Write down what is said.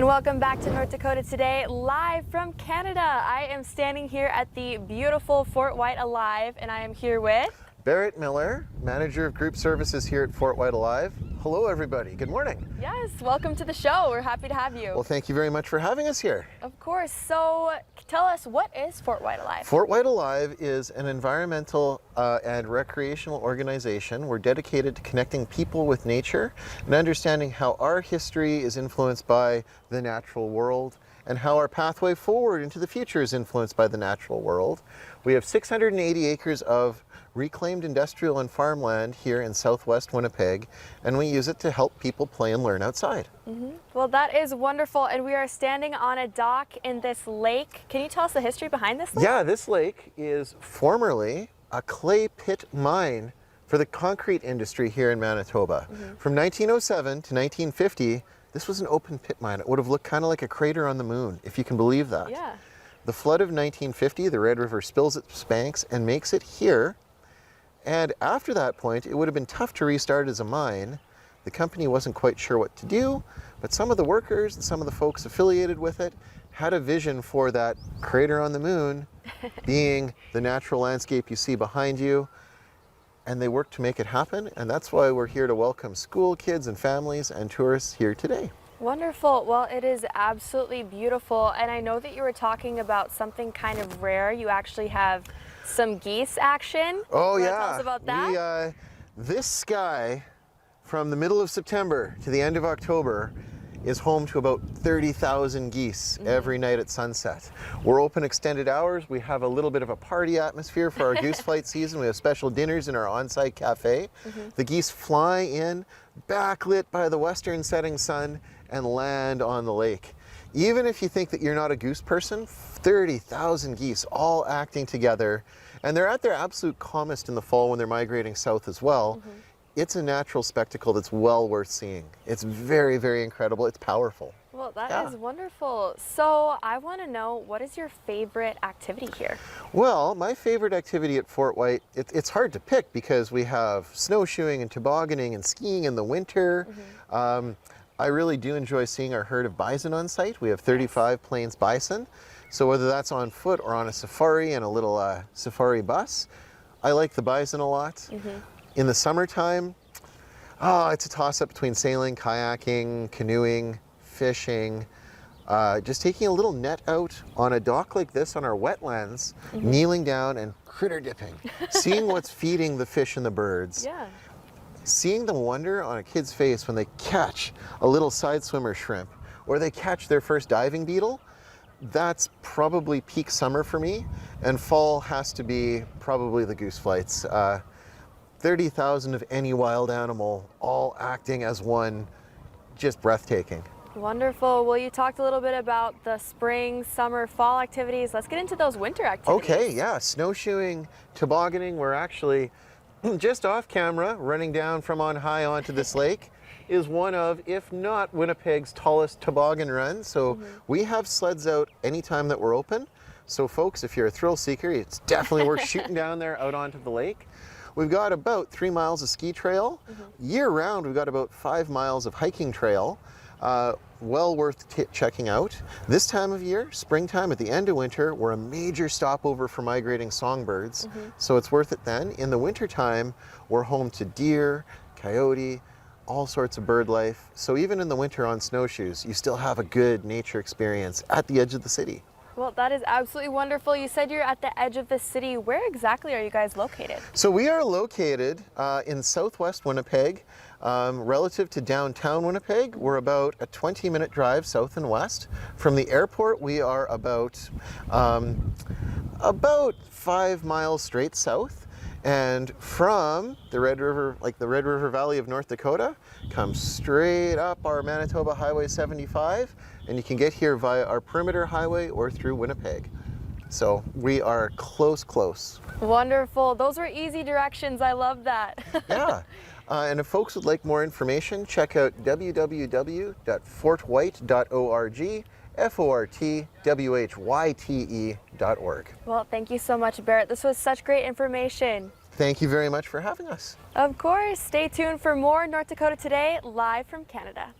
And welcome back to North Dakota Today, live from Canada. I am standing here at the beautiful FortWhyte Alive, and I am here with Barrett Miller, Manager of Group Services here at FortWhyte Alive. Hello everybody, good morning. Yes, welcome to the show. We're happy to have you. Well, thank you very much for having us here. Of course. So tell us, what is FortWhyte Alive? FortWhyte Alive is an environmental and recreational organization. We're dedicated to connecting people with nature and understanding how our history is influenced by the natural world and how our pathway forward into the future is influenced by the natural world. We have 680 acres of reclaimed industrial and farmland here in southwest Winnipeg, and we use it to help people play and learn outside. Well, that is wonderful, and we are standing on a dock in this lake. Can you tell us the history behind this lake? Yeah, this lake is formerly a clay pit mine for the concrete industry here in Manitoba. From 1907 to 1950, this was an open pit mine. It would have looked kind of like a crater on the moon, if you can believe that. Yeah. The flood of 1950, the Red River spills its banks and makes it here. And after that point, it would have been tough to restart as a mine. The company wasn't quite sure what to do, but some of the workers and some of the folks affiliated with it had a vision for that crater on the moon being the natural landscape you see behind you. And they worked to make it happen. And that's why we're here to welcome school kids and families and tourists here today. Wonderful. Well, it is absolutely beautiful. And I know that you were talking about something kind of rare. You actually have some geese action. Oh, yeah. Tell us about that. This sky from the middle of September to the end of October is home to about 30,000 geese every night at sunset. We're open extended hours. We have a little bit of a party atmosphere for our goose flight season. We have special dinners in our on-site cafe. The geese fly in, backlit by the western setting sun, and land on the lake. Even if you think that you're not a goose person, 30,000 geese all acting together, and they're at their absolute calmest in the fall when they're migrating south as well. It's a natural spectacle that's well worth seeing. It's very, very incredible. It's powerful. Well, that is wonderful. So I want to know, what is your favorite activity here? Well, my favorite activity at FortWhyte, it's hard to pick because we have snowshoeing and tobogganing and skiing in the winter. I really do enjoy seeing our herd of bison on site. We have 35 plains bison. So whether that's on foot or on a safari and a little safari bus, I like the bison a lot. In the summertime, it's a toss-up between sailing, kayaking, canoeing, fishing, just taking a little net out on a dock like this on our wetlands, kneeling down and critter dipping, seeing what's feeding the fish and the birds. Seeing the wonder on a kid's face when they catch a little side swimmer shrimp or they catch their first diving beetle, that's probably peak summer for me, and fall has to be probably the goose flights. 30,000 of any wild animal all acting as one, just breathtaking. Wonderful. Well, you talked a little bit about the spring, summer, fall activities. Let's get into those winter activities. Okay, yeah, snowshoeing, tobogganing. We're actually just off camera, running down from on high onto this lake is one of, if not Winnipeg's tallest toboggan run. So we have sleds out anytime that we're open. So folks, if you're a thrill seeker, it's definitely worth shooting down there out onto the lake. We've got about 3 miles of ski trail. Year round, we've got about 5 miles of hiking trail. Well worth checking out. This time of year, springtime at the end of winter, we're a major stopover for migrating songbirds. So it's worth it then. In the wintertime, we're home to deer, coyote, all sorts of bird life. So even in the winter on snowshoes, you still have a good nature experience at the edge of the city. Well, that is absolutely wonderful. You said you're at the edge of the city. Where exactly are you guys located? So we are located in southwest Winnipeg. Relative to downtown Winnipeg, we're about a 20-minute drive south and west. From the airport, we are about 5 miles straight south. And from the Red River, like the Red River Valley of North Dakota, comes straight up our Manitoba Highway 75, and you can get here via our perimeter highway or through Winnipeg. So we are close, close. Wonderful. Those were easy directions. I love that. Yeah. And if folks would like more information, check out www.fortwhyte.org, FortWhyte.org. Well, thank you so much, Barrett. This was such great information. Thank you very much for having us. Of course. Stay tuned for more North Dakota Today, live from Canada.